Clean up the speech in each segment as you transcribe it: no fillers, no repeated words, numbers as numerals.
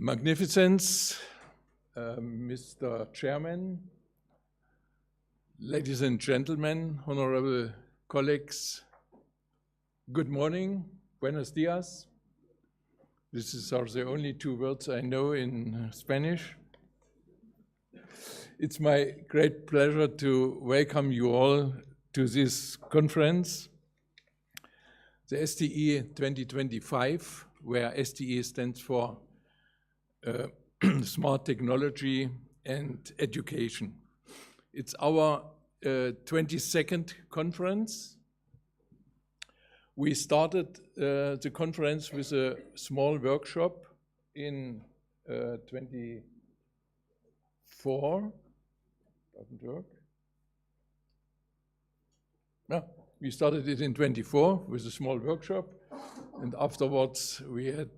Magnificence, Mr. Chairman, ladies and gentlemen, honorable colleagues, good morning, buenos dias. These are the only two words I know in Spanish. It's my great pleasure to welcome you all to this conference, the STE 2025, where STE stands for Smart Technology and Education. It's our 22nd conference. We started the conference with a small workshop in 24. Doesn't work. No, we started it in 24 with a small workshop, and afterwards we had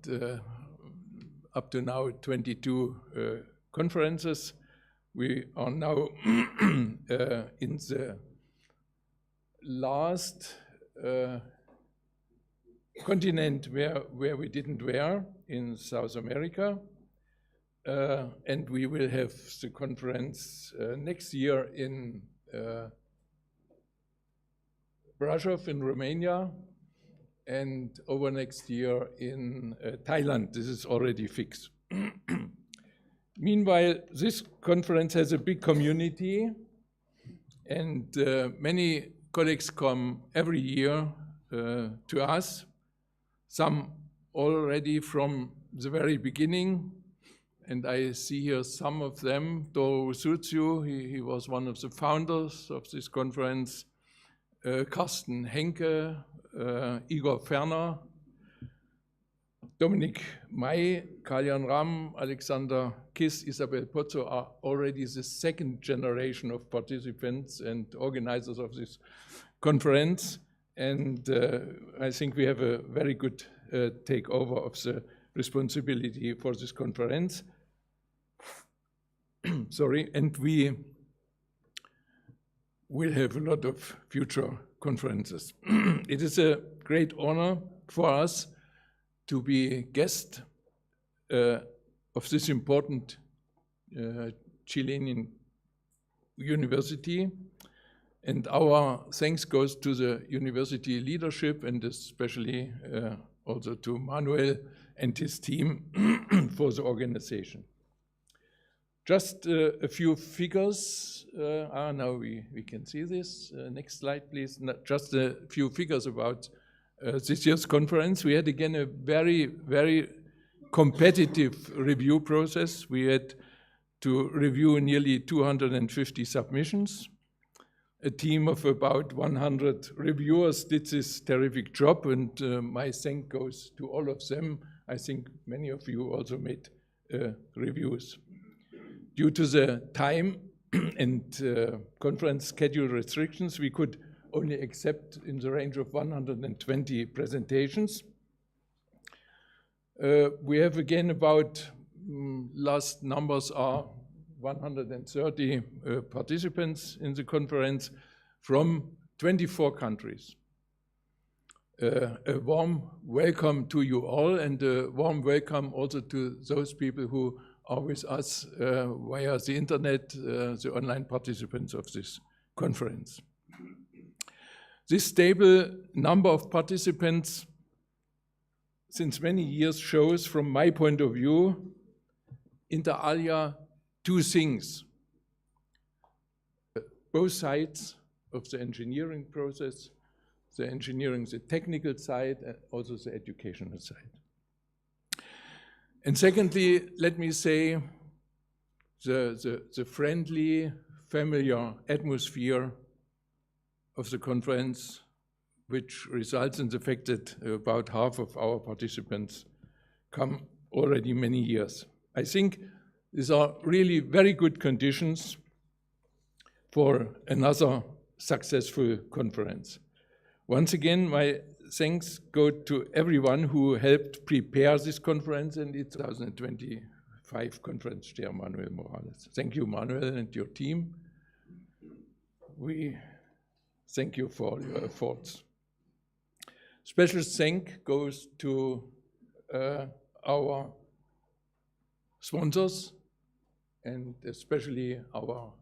up to now 22 conferences. We are now in the last continent where we didn't were, in South America. And we will have the conference next year in Brasov in Romania, and over next year in Thailand. This is already fixed. Meanwhile, this conference has a big community, and many colleagues come every year to us, some already from the very beginning, and I see here some of them. Doro Suziu, he was one of the founders of this conference, Carsten Henke, Igor Ferner, Dominik May, Kalyan Ram, Alexander Kiss, Isabel Pozzo are already the second generation of participants and organizers of this conference. And I think we have a very good takeover of the responsibility for this conference. Sorry, and we will have a lot of future conferences. It is a great honor for us to be guest of this important Chilean university, and our thanks goes to the university leadership and especially also to Manuel and his team for the organization. Just a few figures. Now we can see this. Next slide, please. Just a few figures about this year's conference. We had again a very, very competitive review process. We had to review nearly 250 submissions. A team of about 100 reviewers did this terrific job, and my thanks goes to all of them. I think many of you also made reviews. Due to the time and conference schedule restrictions, we could only accept in the range of 120 presentations. We have again about, last numbers are 130 participants in the conference from 24 countries. A warm welcome to you all, and a warm welcome also to those people who are with us via the internet, the online participants of this conference. This stable number of participants since many years shows, from my point of view, inter alia, two things. Both sides of the engineering process, the technical side, and also the educational side. And secondly, let me say, the friendly, familiar atmosphere of the conference, which results in the fact that about half of our participants come already many years. I think these are really very good conditions for another successful conference. Once again, my thanks go to everyone who helped prepare this conference and its 2025 conference chair, Manuel Morales. Thank you, Manuel, and your team. We thank you for your efforts. Special thank goes to our sponsors, and especially our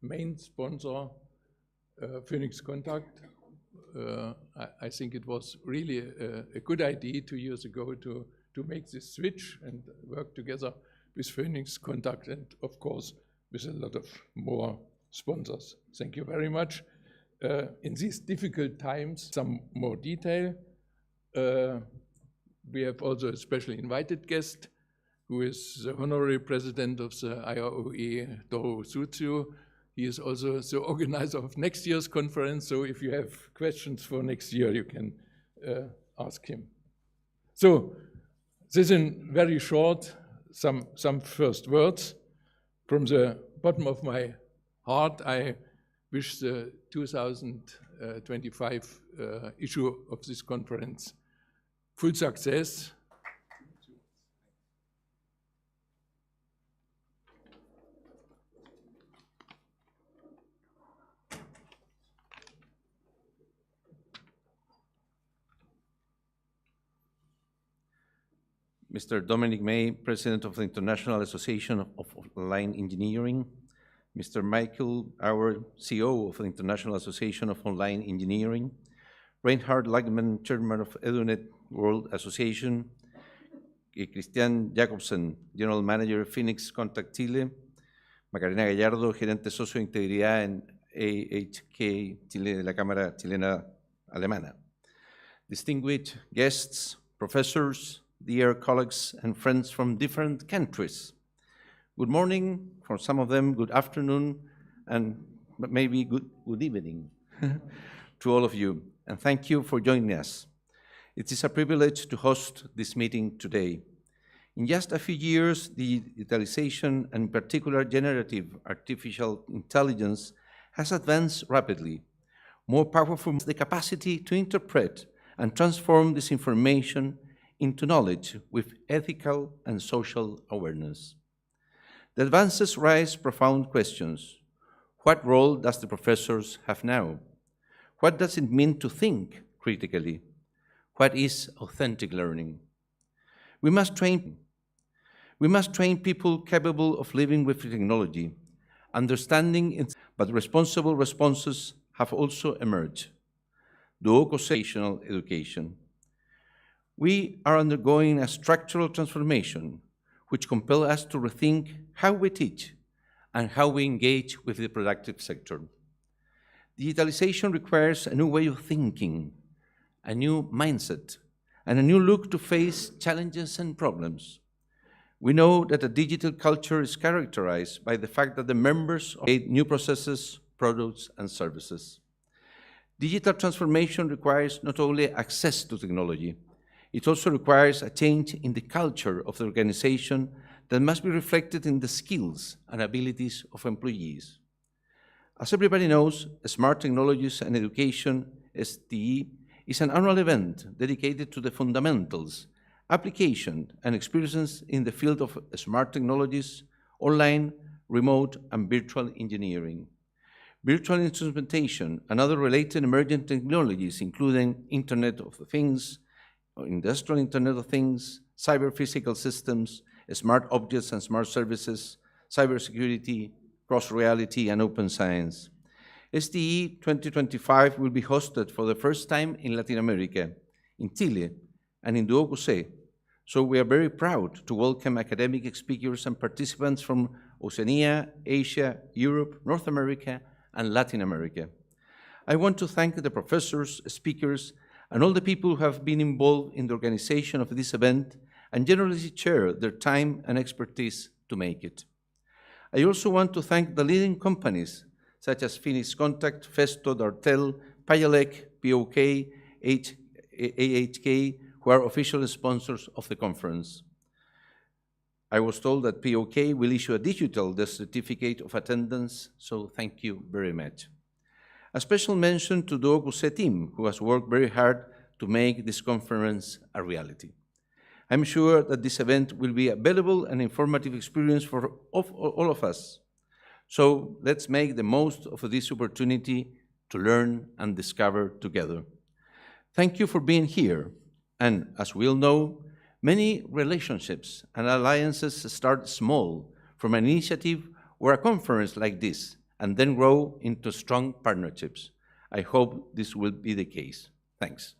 main sponsor, Phoenix Contact. I think it was really a good idea 2 years ago to make this switch and work together with Phoenix Contact, and of course with a lot of more sponsors. Thank you very much. In these difficult times, some more detail. We have also a specially invited guest, who is the honorary president of the IROE, Doro Suzio. He is also the organizer of next year's conference, so if you have questions for next year, you can ask him. So, this is very short, some first words. From the bottom of my heart, I wish the 2025 issue of this conference full success. Mr. Dominic May, President of the International Association of Online Engineering, Mr. Michael Auer, CEO of the International Association of Online Engineering, Reinhard Lagman, Chairman of EduNet World Association, Christian Jacobsen, General Manager of Phoenix Contact Chile, Macarena Gallardo, Gerente Socio de Integridad en AHK Chile de la Cámara Chilena Alemana. Distinguished guests, professors, dear colleagues and friends from different countries. Good morning, for some of them, good afternoon, and maybe good evening to all of you. And thank you for joining us. It is a privilege to host this meeting today. In just a few years, digitalization, and in particular generative artificial intelligence, has advanced rapidly. More powerful is the capacity to interpret and transform this information into knowledge with ethical and social awareness. The advances raise profound questions. What role does the professors have now? What does it mean to think critically? What is authentic learning? We must train people capable of living with technology, understanding it, but responsible responses have also emerged. Duoco-situational education. We are undergoing a structural transformation which compels us to rethink how we teach and how we engage with the productive sector. Digitalization requires a new way of thinking, a new mindset, and a new look to face challenges and problems. We know that a digital culture is characterized by the fact that the members create new processes, products, and services. Digital transformation requires not only access to technology, it also requires a change in the culture of the organization that must be reflected in the skills and abilities of employees. As everybody knows, Smart Technologies and Education, STE, is an annual event dedicated to the fundamentals, application, and experiences in the field of smart technologies, online, remote, and virtual engineering. virtual instrumentation, and other related emerging technologies, including Internet of the Things, or Industrial Internet of Things, cyber-physical systems, smart objects and smart services, cybersecurity, cross-reality, and open science. STE 2025 will be hosted for the first time in Latin America, in Chile, and in Duocuse. So we are very proud to welcome academic speakers and participants from Oceania, Asia, Europe, North America, and Latin America. I want to thank the professors, speakers, and all the people who have been involved in the organization of this event and generously share their time and expertise to make it. I also want to thank the leading companies such as Phoenix Contact, Festo, Dartel, Payalec, POK, AHK, who are official sponsors of the conference. I was told that POK will issue a digital certificate of attendance, so thank you very much. A special mention to the Duocuse team, who has worked very hard to make this conference a reality. I'm sure that this event will be a valuable and informative experience for all of us. So let's make the most of this opportunity to learn and discover together. Thank you for being here. And as we all know, many relationships and alliances start small from an initiative or a conference like this, and then grow into strong partnerships. I hope this will be the case. Thanks.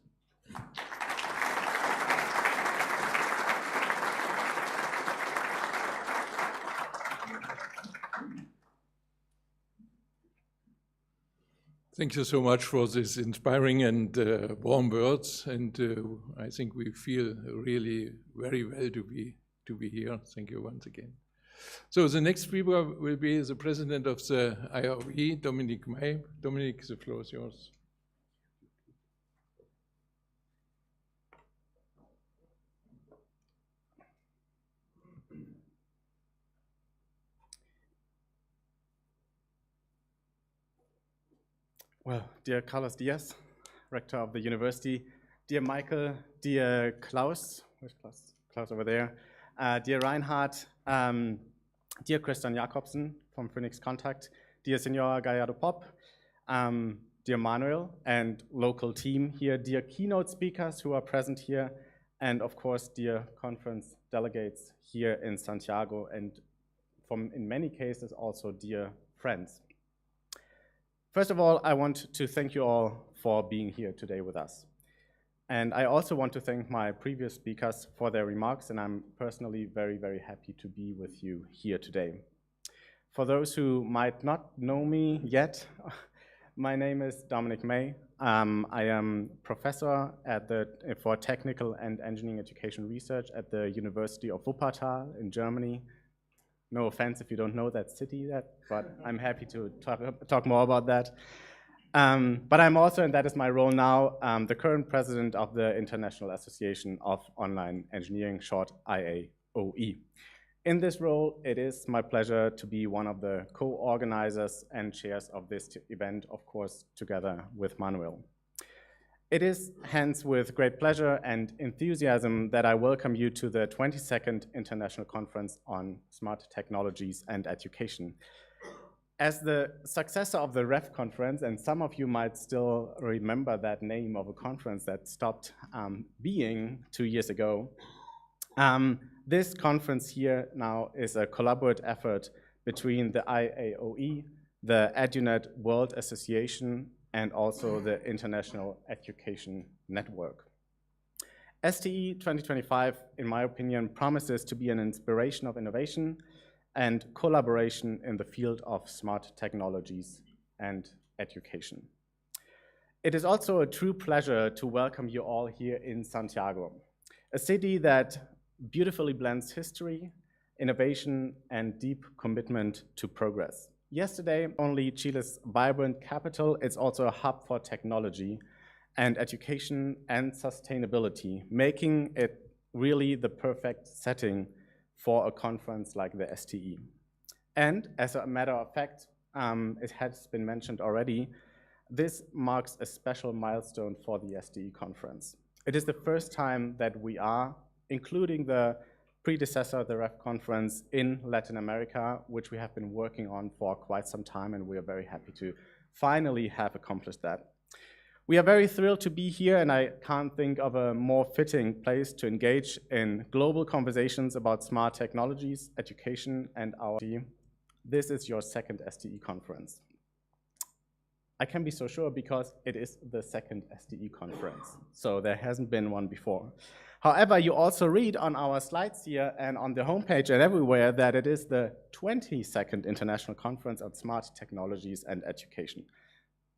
Thank you so much for this inspiring and warm words. And I think we feel really very well to be here. Thank you once again. So the next speaker will be the president of the IRE, Dominic May. Dominic, the floor is yours. Well, dear Carlos Diaz, rector of the university, dear Michael, dear Klaus, where's Klaus? Klaus over there, dear Reinhard, dear Christian Jakobsen from Phoenix Contact, dear Senora Gallardo Pop, dear Manuel and local team here, dear keynote speakers who are present here, and of course, dear conference delegates here in Santiago, and in many cases also dear friends. First of all, I want to thank you all for being here today with us. And I also want to thank my previous speakers for their remarks, and I'm personally very, very happy to be with you here today. For those who might not know me yet, my name is Dominic May. I am professor for technical and engineering education research at the University of Wuppertal in Germany. No offense if you don't know that city yet, but I'm happy to talk more about that. But I'm also, and that is my role now, the current president of the International Association of Online Engineering, short IAOE. In this role, it is my pleasure to be one of the co-organizers and chairs of this event, of course, together with Manuel. It is hence with great pleasure and enthusiasm that I welcome you to the 22nd International Conference on Smart Technologies and Education. As the successor of the REF conference, and some of you might still remember that name of a conference that stopped being 2 years ago, this conference here now is a collaborative effort between the IAOE, the EduNet World Association, and also the International Education Network. STE 2025, in my opinion, promises to be an inspiration of innovation and collaboration in the field of smart technologies and education. It is also a true pleasure to welcome you all here in Santiago, a city that beautifully blends history, innovation, and deep commitment to progress. Yesterday, only Chile's vibrant capital, it's also a hub for technology and education and sustainability, making it really the perfect setting for a conference like the STE. And as a matter of fact, it has been mentioned already, this marks a special milestone for the STE conference. It is the first time that we are, including the predecessor, the REF conference in Latin America, which we have been working on for quite some time, and we are very happy to finally have accomplished that. We are very thrilled to be here, and I can't think of a more fitting place to engage in global conversations about smart technologies, education, and our team. This is your second STE conference. I can be so sure because it is the second STE conference, so there hasn't been one before. However, you also read on our slides here and on the homepage and everywhere that it is the 22nd International Conference on Smart Technologies and Education.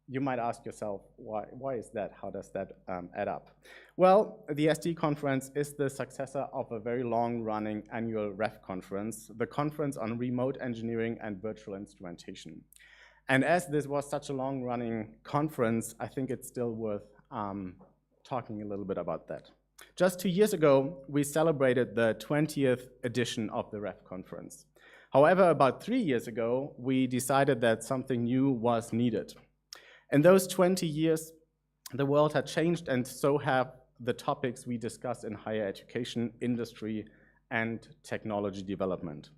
You might ask yourself, why is that? How does that add up? Well, the STE conference is the successor of a very long-running annual REF conference, the Conference on Remote Engineering and Virtual Instrumentation. And as this was such a long-running conference, I think it's still worth talking a little bit about that. Just 2 years ago, we celebrated the 20th edition of the REF conference. However, about 3 years ago, we decided that something new was needed. In those 20 years, the world had changed, and so have the topics we discuss in higher education, industry, and technology development.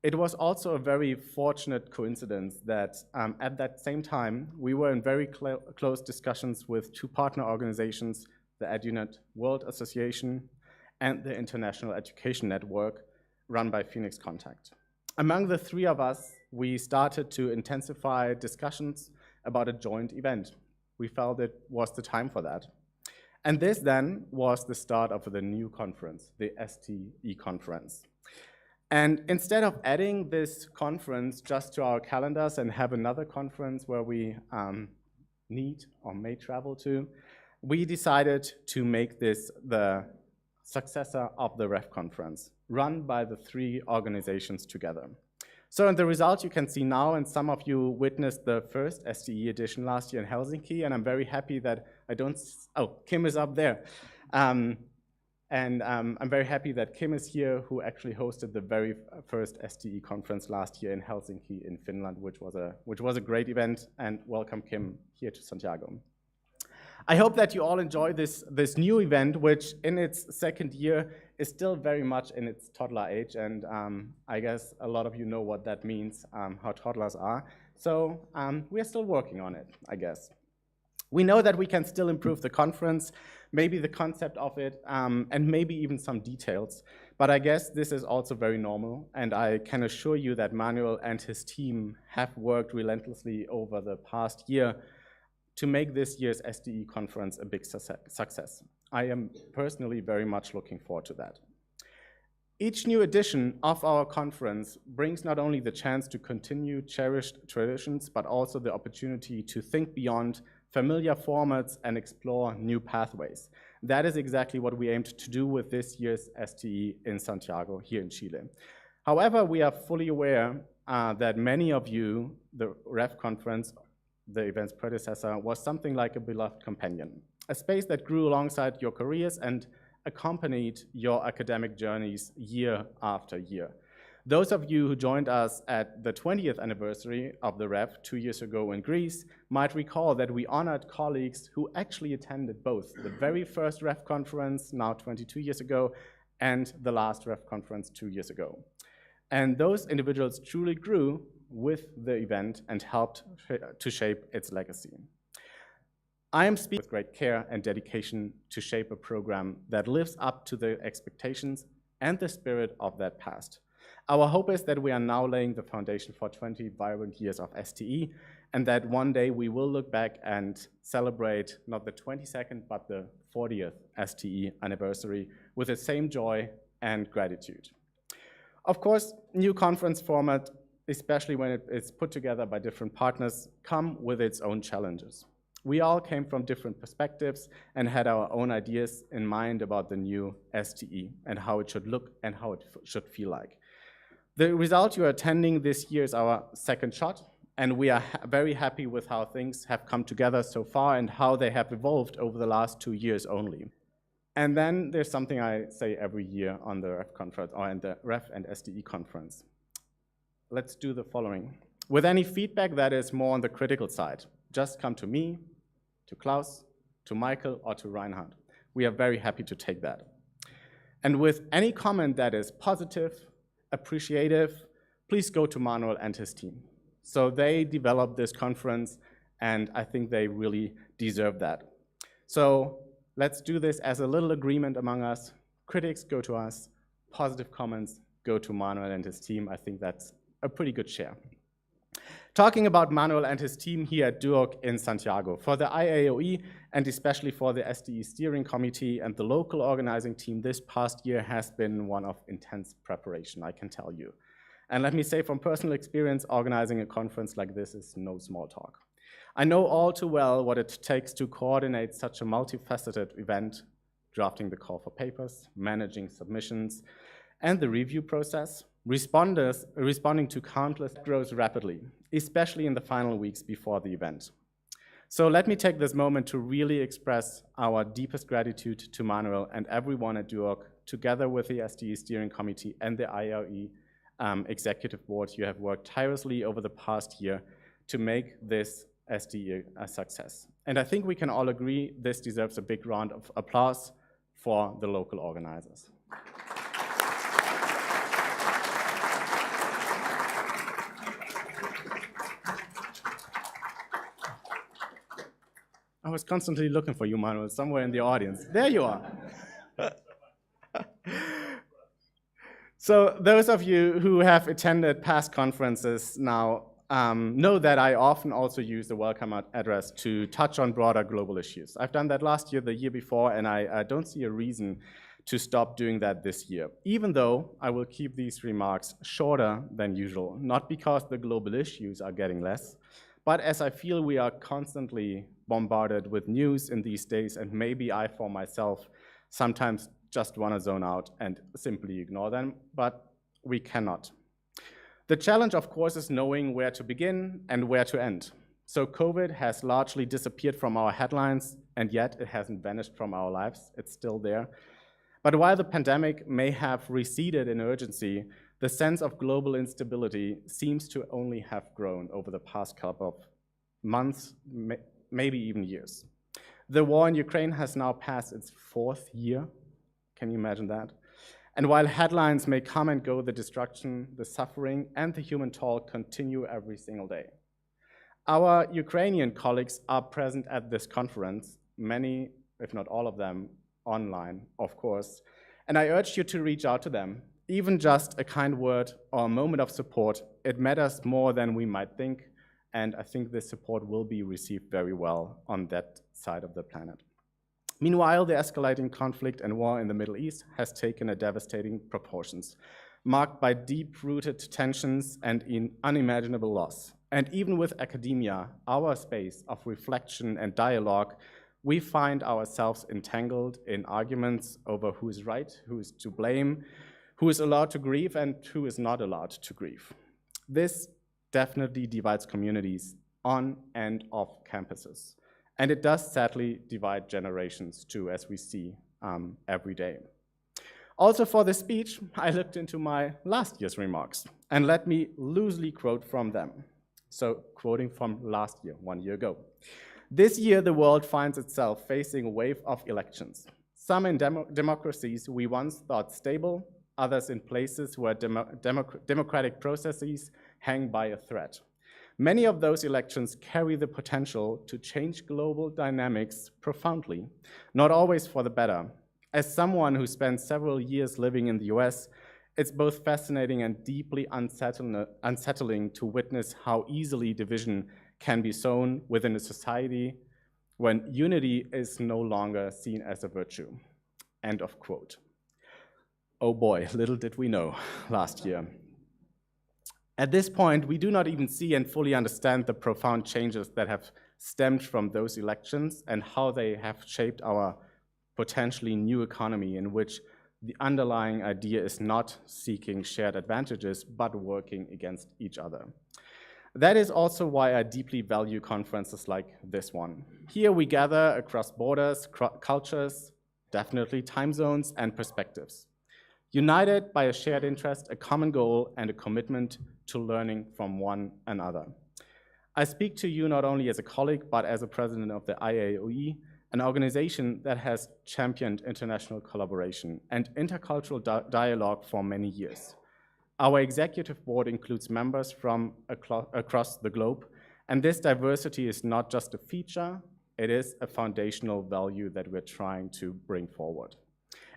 It was also a very fortunate coincidence that at that same time, we were in very close discussions with two partner organizations, the EduNet World Association and the International Education Network, run by Phoenix Contact. Among the three of us, we started to intensify discussions about a joint event. We felt it was the time for that. And this then was the start of the new conference, the STE conference. And instead of adding this conference just to our calendars and have another conference where we need or may travel to, we decided to make this the successor of the REF conference, run by the three organizations together. So in the result you can see now, and some of you witnessed the first STE edition last year in Helsinki, and I'm very happy that Kim is up there. I'm very happy that Kim is here, who actually hosted the very first STE conference last year in Helsinki in Finland, which was a great event, and welcome Kim here to Santiago. I hope that you all enjoy this new event, which in its second year is still very much in its toddler age, and I guess a lot of you know what that means, how toddlers are. So we are still working on it, I guess. We know that we can still improve the conference, maybe the concept of it, and maybe even some details, but I guess this is also very normal, and I can assure you that Manuel and his team have worked relentlessly over the past year to make this year's STE conference a big success. I am personally very much looking forward to that. Each new edition of our conference brings not only the chance to continue cherished traditions, but also the opportunity to think beyond familiar formats and explore new pathways. That is exactly what we aimed to do with this year's STE in Santiago, here in Chile. However, we are fully aware that many of you, the REF conference, the event's predecessor, was something like a beloved companion, a space that grew alongside your careers and accompanied your academic journeys year after year. Those of you who joined us at the 20th anniversary of the REF 2 years ago in Greece might recall that we honored colleagues who actually attended both the very first REF conference, now 22 years ago, and the last REF conference 2 years ago. And those individuals truly grew with the event and helped to shape its legacy. I am speaking with great care and dedication to shape a program that lives up to the expectations and the spirit of that past. Our hope is that we are now laying the foundation for 20 vibrant years of STE, and that one day we will look back and celebrate not the 22nd, but the 40th STE anniversary with the same joy and gratitude. Of course, new conference format, especially when it's put together by different partners, come with its own challenges. We all came from different perspectives and had our own ideas in mind about the new STE and how it should look and how it should feel like. The result you are attending this year is our second shot, and we are very happy with how things have come together so far and how they have evolved over the last 2 years only. And then there's something I say every year on the REF conference, or in the REF and STE conference. Let's do the following. With any feedback that is more on the critical side, just come to me, to Klaus, to Michael, or to Reinhard. We are very happy to take that. And with any comment that is positive, appreciative, please go to Manuel and his team. So they developed this conference, and I think they really deserve that. So let's do this as a little agreement among us. Critics go to us, positive comments go to Manuel and his team. I think that's a pretty good share. Talking about Manuel and his team here at Duoc in Santiago, for the IAOE and especially for the STE steering committee and the local organizing team, this past year has been one of intense preparation, I can tell you. And let me say from personal experience, organizing a conference like this is no small talk. I know all too well what it takes to coordinate such a multifaceted event, drafting the call for papers, managing submissions, and the review process. Responding to countless grows rapidly, especially in the final weeks before the event. So let me take this moment to really express our deepest gratitude to Manuel and everyone at Duoc, together with the STE steering committee and the IAOE executive board. You have worked tirelessly over the past year to make this STE a success. And I think we can all agree this deserves a big round of applause for the local organizers. I was constantly looking for you, Manuel, somewhere in the audience. There you are. So those of you who have attended past conferences now know that I often also use the welcome address to touch on broader global issues. I've done that last year, the year before, and I don't see a reason to stop doing that this year, even though I will keep these remarks shorter than usual, not because the global issues are getting less, but as I feel we are constantly bombarded with news in these days, and maybe I, for myself, sometimes just want to zone out and simply ignore them, but we cannot. The challenge, of course, is knowing where to begin and where to end. So COVID has largely disappeared from our headlines, and yet it hasn't vanished from our lives. It's still there. But while the pandemic may have receded in urgency, the sense of global instability seems to only have grown over the past couple of months, maybe even years. The war in Ukraine has now passed its 4th year. Can you imagine that? And while headlines may come and go, the destruction, the suffering, and the human toll continue every single day. Our Ukrainian colleagues are present at this conference, many, if not all of them, online, of course. And I urge you to reach out to them. Even just a kind word or a moment of support, it matters more than we might think, and I think this support will be received very well on that side of the planet. Meanwhile, the escalating conflict and war in the Middle East has taken a devastating proportions, marked by deep-rooted tensions and unimaginable loss. And even with academia, our space of reflection and dialogue, we find ourselves entangled in arguments over who is right, who is to blame, who is allowed to grieve, and who is not allowed to grieve. This definitely divides communities on and off campuses. And it does sadly divide generations too, as we see every day. Also for this speech, I looked into my last year's remarks, and let me loosely quote from them. So quoting from last year, 1 year ago. This year, the world finds itself facing a wave of elections. Some in democracies we once thought stable, others in places where democratic processes hang by a thread. Many of those elections carry the potential to change global dynamics profoundly, not always for the better. As someone who spent several years living in the US, it's both fascinating and deeply unsettling to witness how easily division can be sown within a society when unity is no longer seen as a virtue. End of quote. Oh boy, little did we know last year. At this point, we do not even see and fully understand the profound changes that have stemmed from those elections and how they have shaped our potentially new economy in which the underlying idea is not seeking shared advantages, but working against each other. That is also why I deeply value conferences like this one. Here we gather across borders, cultures, definitely time zones, and perspectives. United by a shared interest, a common goal, and a commitment to learning from one another. I speak to you not only as a colleague, but as a president of the IAOE, an organization that has championed international collaboration and intercultural dialogue for many years. Our executive board includes members from across the globe, And this diversity is not just a feature, it is a foundational value that we're trying to bring forward.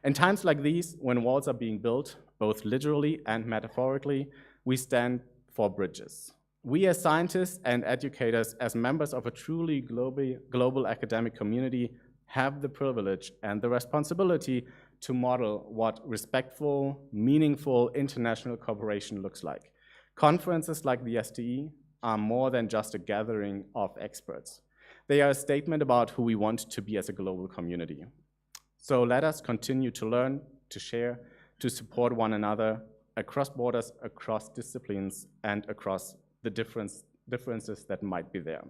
In times like these, when walls are being built, both literally and metaphorically, we stand for bridges. We as scientists and educators, as members of a truly global academic community, have the privilege and the responsibility to model what respectful, meaningful international cooperation looks like. Conferences like the STE are more than just a gathering of experts. They are a statement about who we want to be as a global community. So let us continue to learn, to share, to support one another across borders, across disciplines, and across the differences that might be there.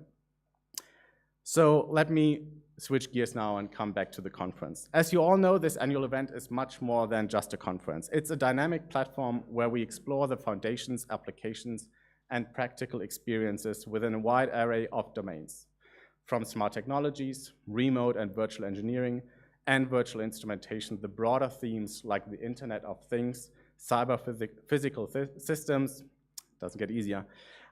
So let me switch gears now and come back to the conference. As you all know, this annual event is much more than just a conference. It's a dynamic platform where we explore the foundations, applications, and practical experiences within a wide array of domains, from smart technologies, remote and virtual engineering, and virtual instrumentation, the broader themes like the Internet of Things, cyber-physical systems, doesn't get easier,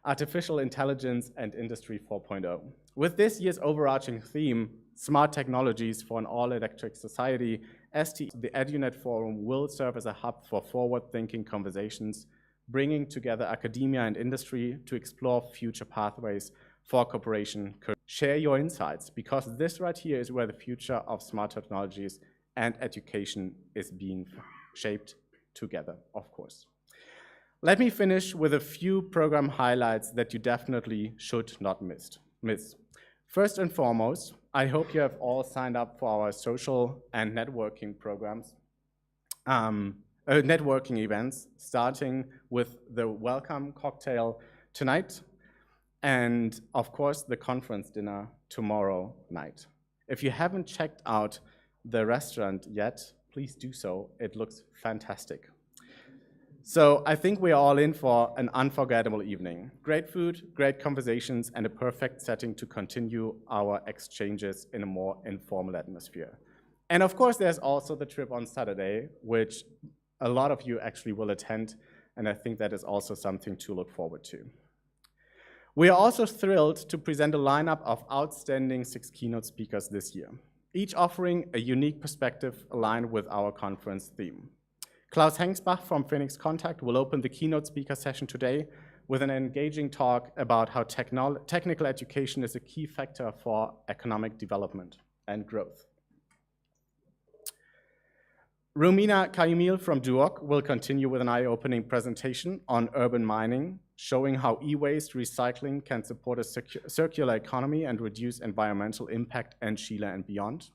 artificial intelligence, and Industry 4.0. With this year's overarching theme, Smart Technologies for an All-Electric Society, STE, the EduNet Forum will serve as a hub for forward-thinking conversations, bringing together academia and industry to explore future pathways for cooperation. Share your insights, because this right here is where the future of smart technologies and education is being shaped together, of course. Let me finish with a few program highlights that you definitely should not miss. First and foremost, I hope you have all signed up for our social and networking programs, networking events, starting with the welcome cocktail tonight, and of course the conference dinner tomorrow night. If you haven't checked out the restaurant yet, please do so. It looks fantastic. So I think we're all in for an unforgettable evening. Great food, great conversations, and a perfect setting to continue our exchanges in a more informal atmosphere. And of course, there's also the trip on Saturday, which a lot of you actually will attend, and I think that is also something to look forward to. We are also thrilled to present a lineup of outstanding 6 keynote speakers this year, each offering a unique perspective aligned with our conference theme. Klaus Hengsbach from Phoenix Contact will open the keynote speaker session today with an engaging talk about how technical education is a key factor for economic development and growth. Romina Kayumil from Duoc will continue with an eye-opening presentation on urban mining, showing how e-waste recycling can support a circular economy and reduce environmental impact in Chile and beyond.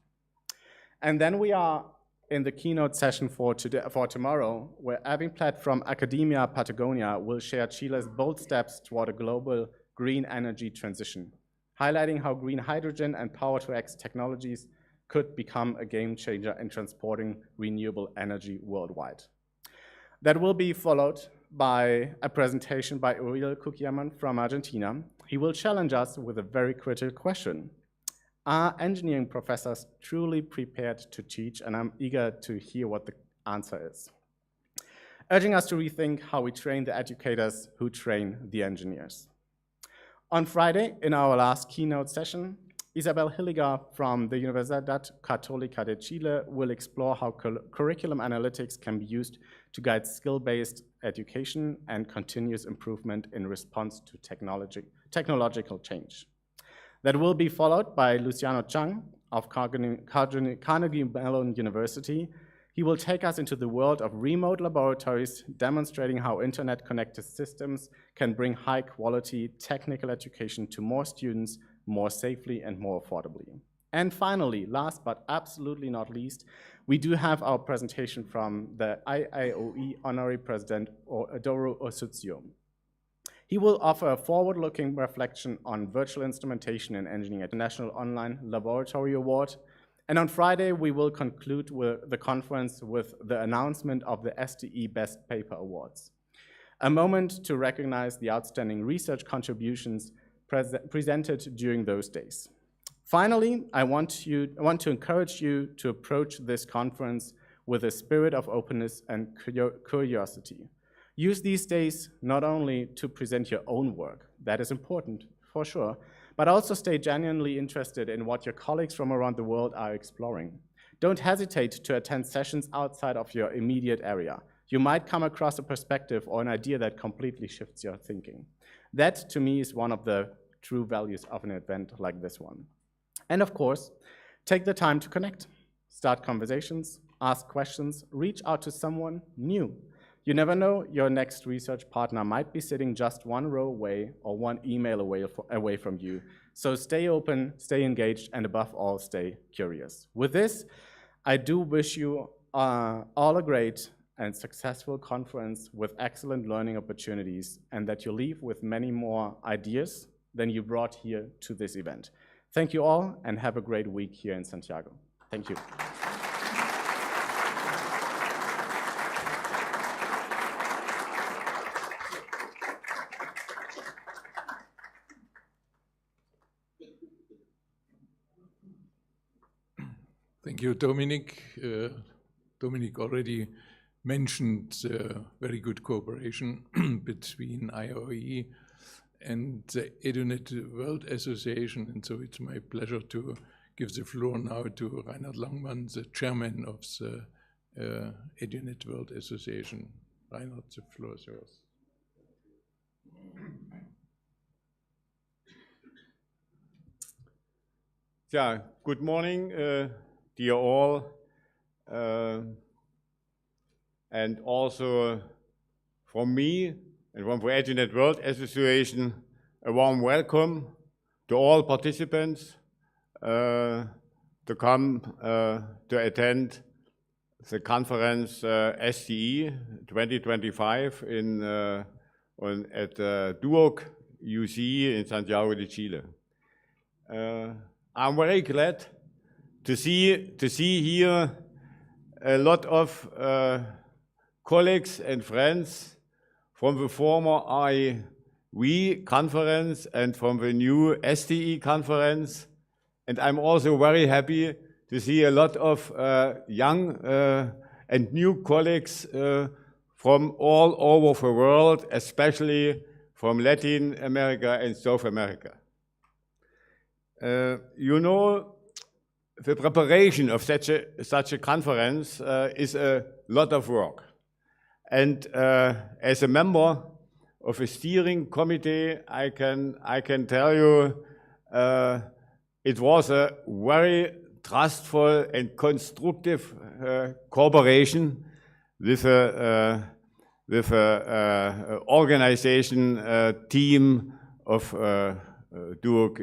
And then we are in the keynote session for tomorrow, where Abing Platt from Academia Patagonia will share Chile's bold steps toward a global green energy transition, highlighting how green hydrogen and power-to-X technologies could become a game changer in transporting renewable energy worldwide. That will be followed by a presentation by Uriel Kukiaman from Argentina. He will challenge us with a very critical question. Are engineering professors truly prepared to teach? And I'm eager to hear what the answer is. Urging us to rethink how we train the educators who train the engineers. On Friday, in our last keynote session, Isabel Hilliger from the Universidad Católica de Chile will explore how curriculum analytics can be used to guide skill-based education and continuous improvement in response to technological change. That will be followed by Luciano Chang of Carnegie Mellon University. He will take us into the world of remote laboratories, demonstrating how internet-connected systems can bring high-quality technical education to more students more safely and more affordably. And finally, last but absolutely not least, we do have our presentation from the IIOE Honorary President, Doru Osutio. He will offer a forward-looking reflection on virtual instrumentation and engineering at the National Online Laboratory Award. And on Friday, we will conclude with the conference with the announcement of the STE Best Paper Awards, a moment to recognize the outstanding research contributions presented during those days. Finally, I want to encourage you to approach this conference with a spirit of openness and curiosity. Use these days not only to present your own work, that is important for sure, but also stay genuinely interested in what your colleagues from around the world are exploring. Don't hesitate to attend sessions outside of your immediate area. You might come across a perspective or an idea that completely shifts your thinking. That, to me, is one of the true values of an event like this one. And of course, take the time to connect, start conversations, ask questions, reach out to someone new. You never know, your next research partner might be sitting just one row away or one email away from you. So stay open, stay engaged, and above all, stay curious. With this, I do wish you all a great and successful conference with excellent learning opportunities, and that you leave with many more ideas than you brought here to this event. Thank you all, and have a great week here in Santiago. Thank you. Thank you, Dominic. Dominic already mentioned very good cooperation between IOE and the EduNet World Association, and so it's my pleasure to give the floor now to Reinhard Langmann, the chairman of the EduNet World Association. Reinhard, the floor is yours. Yeah, good morning, dear all, and also from me and from the EduNet World Association, a warm welcome to all participants to come to attend the conference STE 2025 at Duoc UC in Santiago de Chile. I'm very glad to see here a lot of colleagues and friends from the former IOE conference and from the new STE conference. And I'm also very happy to see a lot of young and new colleagues from all over the world, especially from Latin America and South America. You know, the preparation of such a conference is a lot of work. And as a member of a steering committee, I can tell you it was a very trustful and constructive cooperation with an organization team of Duoc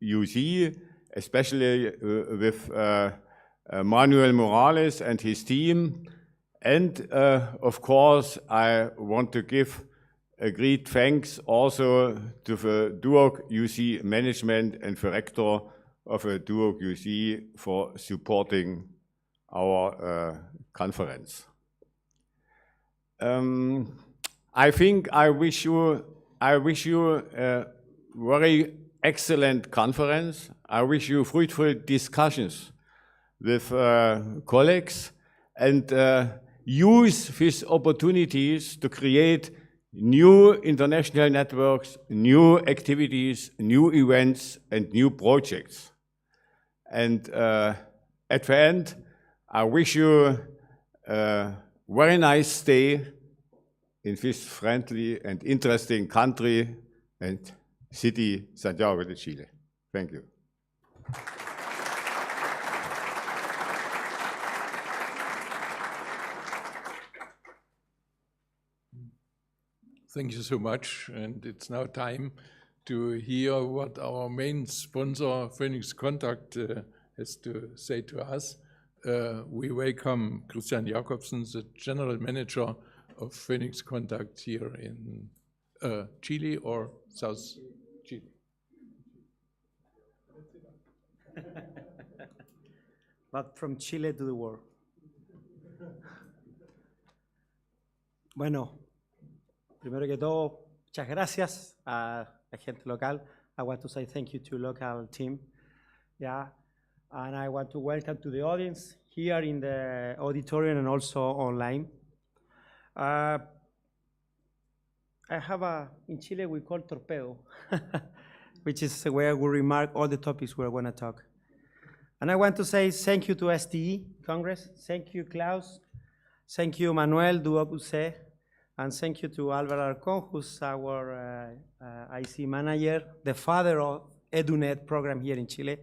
UC, especially with Manuel Morales and his team. And of course, I want to give a great thanks also to the Duoc UC management and the rector of the Duoc UC for supporting our conference. I think I wish you a very excellent conference. I wish you fruitful discussions with colleagues, and use these opportunities to create new international networks, new activities, new events, and new projects. And at the end, I wish you a very nice stay in this friendly and interesting country and city, Santiago de Chile. Thank you. Thank you so much, and it's now time to hear what our main sponsor, Phoenix Contact, has to say to us. We welcome Christian Jakobsen, the General Manager of Phoenix Contact here in Chile or South Chile. But from Chile to the world. Bueno, primero que todo, muchas gracias a la gente local. I want to say thank you to local team. Yeah, and I want to welcome to the audience here in the auditorium and also online. I have in Chile we call torpedo. which is where we remark all the topics we're going to talk. And I want to say thank you to STE Congress, thank you Klaus, thank you Manuel Duoc-UC, and thank you to Álvaro Arcón, who's our IC manager, the father of EduNet program here in Chile.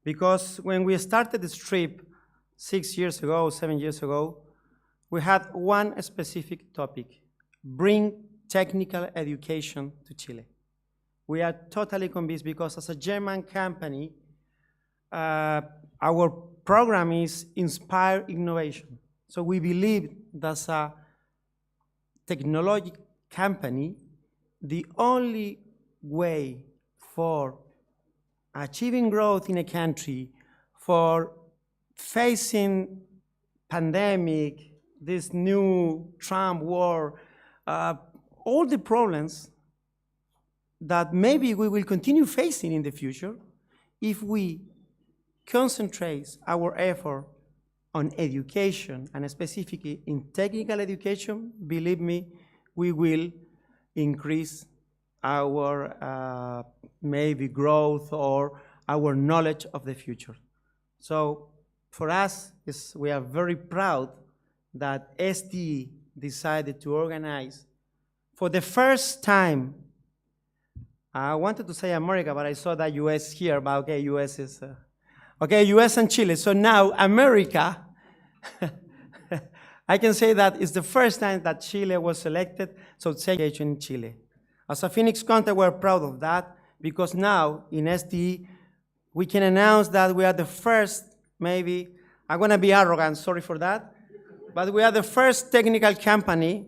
Because when we started this trip 6 years ago, 7 years ago, we had one specific topic: bring technical education to Chile. We are totally convinced because as a German company, our program is Inspire Innovation. So we believe that as a technology company, the only way for achieving growth in a country, for facing pandemic, this new Trump war, all the problems that maybe we will continue facing in the future, if we concentrate our effort on education, and specifically in technical education, believe me, we will increase our maybe growth or our knowledge of the future. So for us, we are very proud that STE decided to organize for the first time. I wanted to say America, but I saw that US here, but okay, US is, okay, US and Chile. So now America, I can say that it's the first time that Chile was selected, so education in Chile. As a Phoenix Contact, we're proud of that, because now in STE, we can announce that we are the first, maybe, I'm gonna be arrogant, sorry for that, but we are the first technical company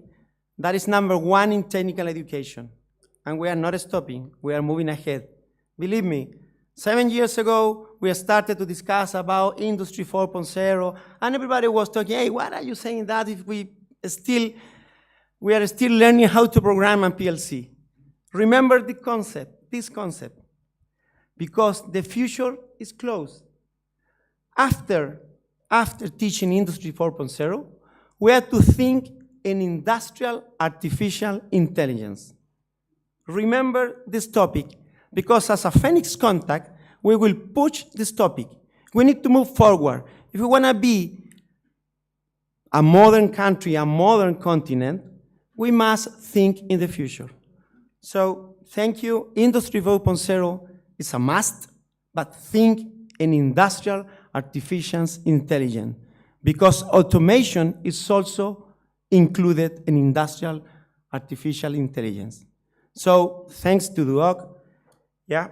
that is #1 in technical education. And we are not stopping, we are moving ahead. Believe me, 7 years ago, we started to discuss about Industry 4.0, and everybody was talking, hey, what are you saying that if we are still learning how to program on PLC? Remember the concept, this concept, because the future is close. After teaching Industry 4.0, we have to think in industrial artificial intelligence. Remember this topic, because as a Phoenix Contact, we will push this topic. We need to move forward. If we want to be a modern country, a modern continent, we must think in the future. So thank you. Industry 4.0 is a must, but think in industrial artificial intelligence, because automation is also included in industrial artificial intelligence. So thanks to Duoc, yeah.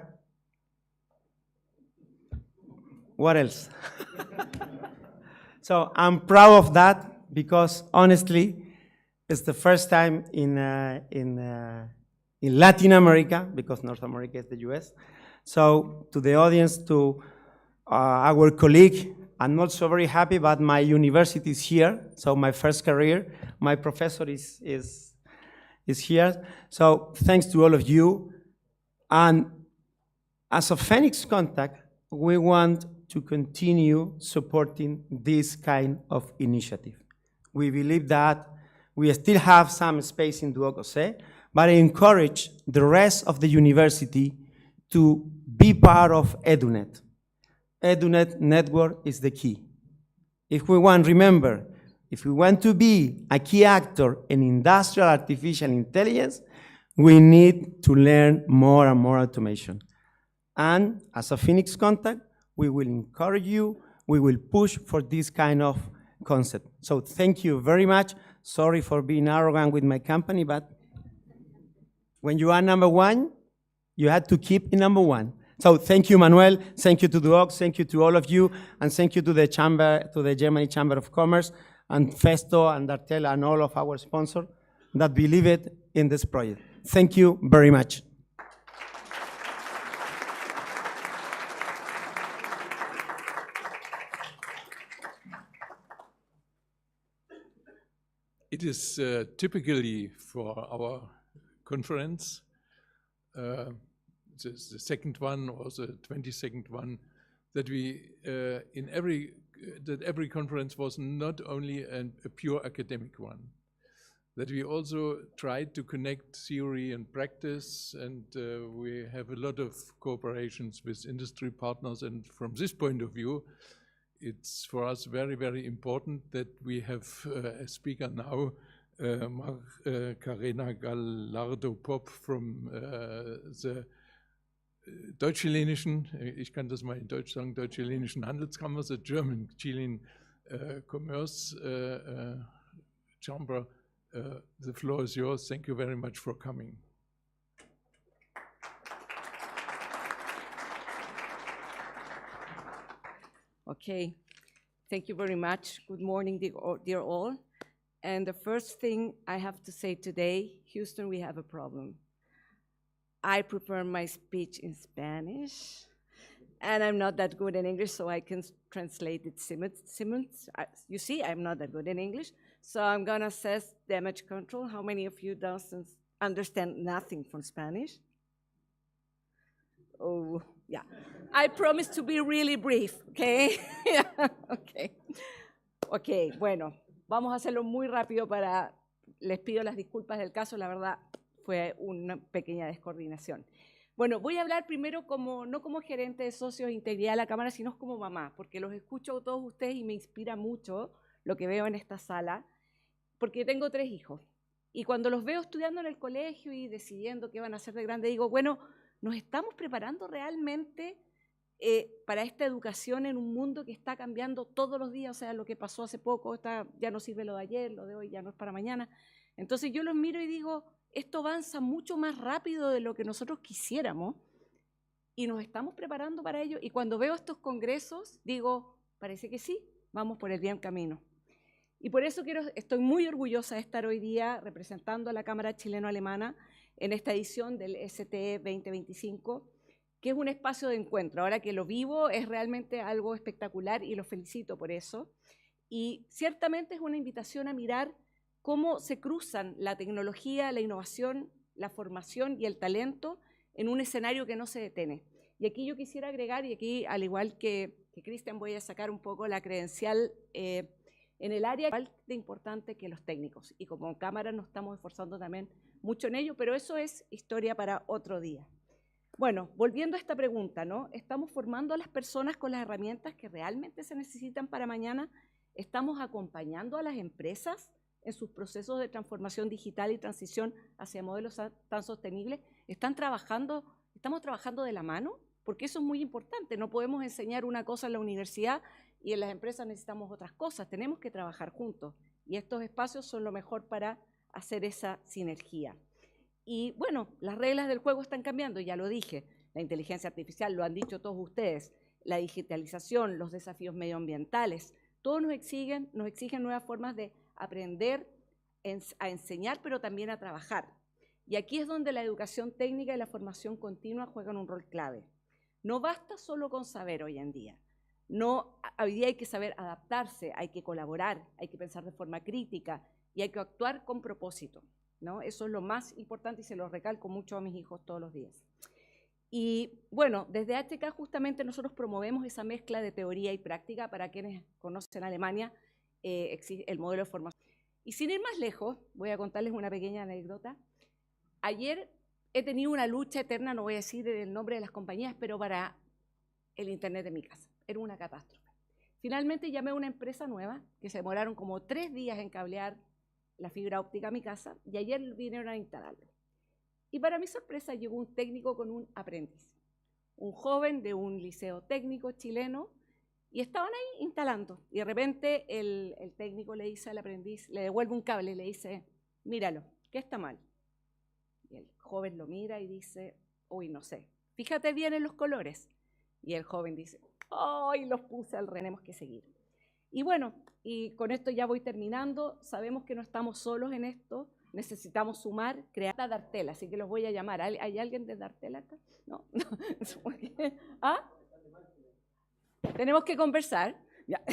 What else? So I'm proud of that, because honestly, it's the first time in Latin America, because North America is the US. So to the audience, to our colleague, I'm not so very happy, but my university is here. So my first career, my professor is here. So thanks to all of you. And as a Phoenix Contact, we want to continue supporting this kind of initiative. We believe that we still have some space in Duoc-UC, but I encourage the rest of the university to be part of EduNet. EduNet network is the key. If we want to be a key actor in industrial artificial intelligence, we need to learn more and more automation. And as a Phoenix Contact, we will encourage you, we will push for this kind of concept. So thank you very much. Sorry for being arrogant with my company, but when you are #1, you have to keep in #1. So thank you, Manuel. Thank you to Duoc. Thank you to all of you, and thank you to the chamber, to the Germany Chamber of Commerce, and Festo and Dartel, and all of our sponsors that believe it in this project. Thank you very much. It is typically for our conference, the second one or the 22nd one, that we that every conference was not only a pure academic one. that we also try to connect theory and practice, and we have a lot of cooperations with industry partners. And from this point of view, it's for us very, very important that we have a speaker now, Karina Gallardo-Popp from the deutsch-chilenischen, ich kann das mal in Deutsch sagen, deutsch-chilenischen Handelskammer, the German-Chilean Commerce Chamber. The floor is yours. Thank you very much for coming. Okay, thank you very much. Good morning, dear all. And the first thing I have to say today, Houston, we have a problem. I prepare my speech in Spanish, and I'm not that good in English, so I can translate it you see, I'm not that good in English, so I'm gonna assess damage control. How many of you doesn't understand nothing from Spanish? Oh, yeah. I promise to be really brief, okay? Yeah, okay. Okay, bueno, vamos a hacerlo muy rápido les pido las disculpas del caso, la verdad fue una pequeña descoordinación. Bueno, voy a hablar primero no como gerente de socios de integridad de la Cámara, sino como mamá, porque los escucho a todos ustedes y me inspira mucho lo que veo en esta sala, porque tengo 3 hijos. Y cuando los veo estudiando en el colegio y decidiendo qué van a hacer de grande, digo, bueno, ¿nos estamos preparando realmente para esta educación en un mundo que está cambiando todos los días? O sea, lo que pasó hace poco, ya no sirve lo de ayer, lo de hoy ya no es para mañana. Entonces yo los miro y digo, esto avanza mucho más rápido de lo que nosotros quisiéramos y nos estamos preparando para ello. Y cuando veo estos congresos, digo, parece que sí, vamos por el bien camino. Y por eso estoy muy orgullosa de estar hoy día representando a la Cámara Chileno-Alemana en esta edición del STE 2025, que es un espacio de encuentro. Ahora que lo vivo es realmente algo espectacular y los felicito por eso. Y ciertamente es una invitación a mirar cómo se cruzan la tecnología, la innovación, la formación y el talento en un escenario que no se detiene. Y aquí yo quisiera agregar, y aquí al igual que Cristian voy a sacar un poco la credencial en el área igual de importante que los técnicos. Y como Cámara nos estamos esforzando también mucho en ello, pero eso es historia para otro día. Bueno, volviendo a esta pregunta, ¿no? ¿Estamos formando a las personas con las herramientas que realmente se necesitan para mañana? ¿Estamos acompañando a las empresas en sus procesos de transformación digital y transición hacia modelos tan sostenibles? ¿Estamos trabajando de la mano? Porque eso es muy importante. No podemos enseñar una cosa en la universidad y en las empresas necesitamos otras cosas. Tenemos que trabajar juntos. Y estos espacios son lo mejor para hacer esa sinergia. Y bueno, las reglas del juego están cambiando, ya lo dije. La inteligencia artificial, lo han dicho todos ustedes, la digitalización, los desafíos medioambientales, todos nos exigen nuevas formas de aprender a enseñar, pero también a trabajar. Y aquí es donde la educación técnica y la formación continua juegan un rol clave. No basta solo con saber hoy en día. No, hoy día hay que saber adaptarse, hay que colaborar, hay que pensar de forma crítica y hay que actuar con propósito, ¿no? Eso es lo más importante y se lo recalco mucho a mis hijos todos los días. Y bueno, desde HK justamente nosotros promovemos esa mezcla de teoría y práctica. Para quienes conocen Alemania, el modelo de formación. Y sin ir más lejos, voy a contarles una pequeña anécdota. Ayer he tenido una lucha eterna, no voy a decir el nombre de las compañías, pero para el internet de mi casa. Era una catástrofe. Finalmente llamé a una empresa nueva, que se demoraron como 3 días en cablear la fibra óptica a mi casa, y ayer vinieron a instalarlo. Y para mi sorpresa llegó un técnico con un aprendiz, un joven de un liceo técnico chileno, y estaban ahí instalando. Y de repente el técnico le dice al aprendiz, le devuelve un cable y le dice, míralo, ¿qué está mal? Y el joven lo mira y dice, uy, no sé, fíjate bien en los colores. Y el joven dice, ¡ay, los puse al revés! Tenemos que seguir. Y bueno, y con esto ya voy terminando. Sabemos que no estamos solos en esto. Necesitamos sumar, crear la Dartel, así que los voy a llamar. ¿Hay alguien de Dartel acá? No. ¿Ah? Tenemos que conversar. Ya.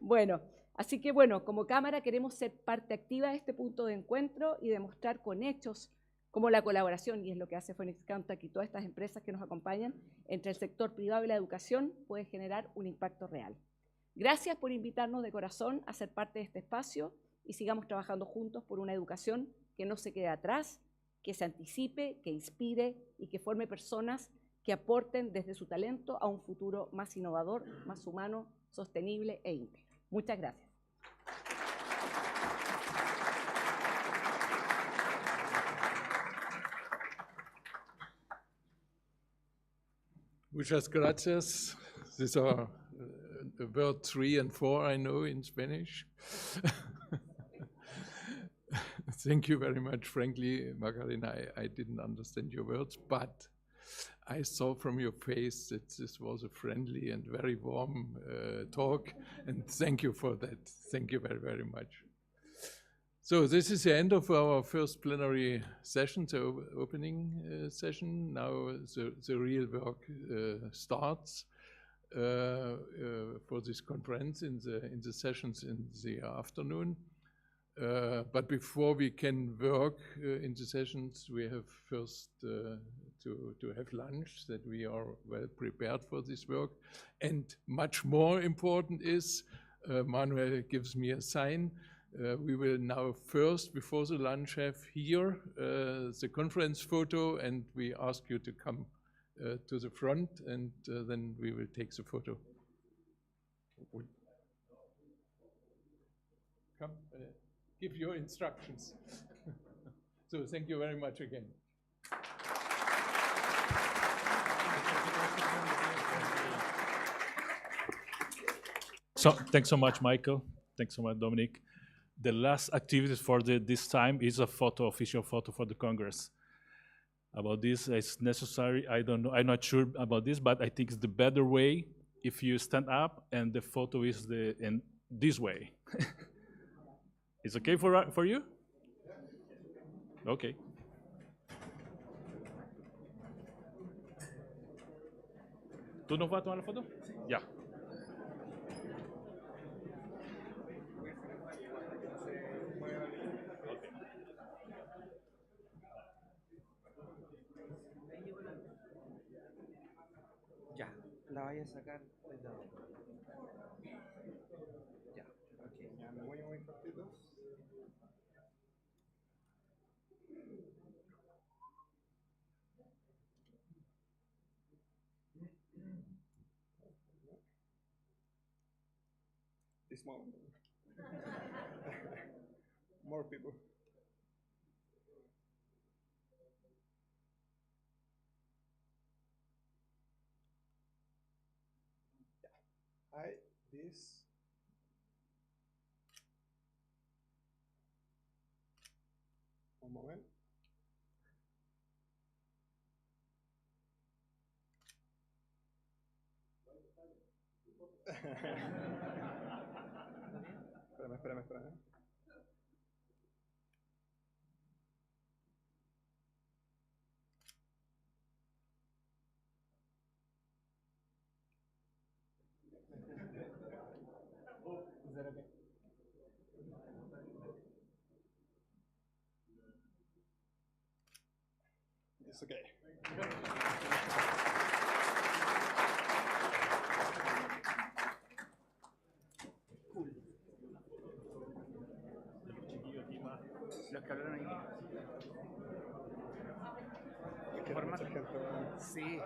Bueno, así que bueno, como Cámara queremos ser parte activa de este punto de encuentro y demostrar con hechos como la colaboración, y es lo que hace Phoenix Contact y todas estas empresas que nos acompañan, entre el sector privado y la educación, puede generar un impacto real. Gracias por invitarnos de corazón a ser parte de este espacio y sigamos trabajando juntos por una educación que no se quede atrás, que se anticipe, que inspire y que forme personas que aporten desde su talento a un futuro más innovador, más humano, sostenible e íntegro. Muchas gracias. Muchas gracias. These are the word 3 and 4 I know in Spanish. Thank you very much. Frankly, Macarena, I didn't understand your words, but I saw from your face that this was a friendly and very warm talk, and thank you for that. Thank you very, very much. So this is the end of our first plenary session, the opening session. Now the real work starts for this conference in the sessions in the afternoon. But before we can work in the sessions, we have first to have lunch, that we are well prepared for this work. And much more important is, Manuel gives me a sign, we will now first, before the lunch, have here the conference photo, and we ask you to come to the front, and then we will take the photo. Come, give your instructions. So thank you very much again. So thanks so much, Michael. Thanks so much, Dominic. The last activity for this time is a official photo for the Congress. About this, it's necessary. I don't know. I'm not sure about this, but I think it's the better way if you stand up and the photo is in this way. It's okay for you? Okay. ¿Tú nos vas a tomar la foto? Ya. Ya, la vaya a sacar. Ya, ok. Ya, muy cortito. This moment. More people. Yeah. This. One moment. Espérame. Is that okay? It's okay. Los que hablaron ahí. Sí.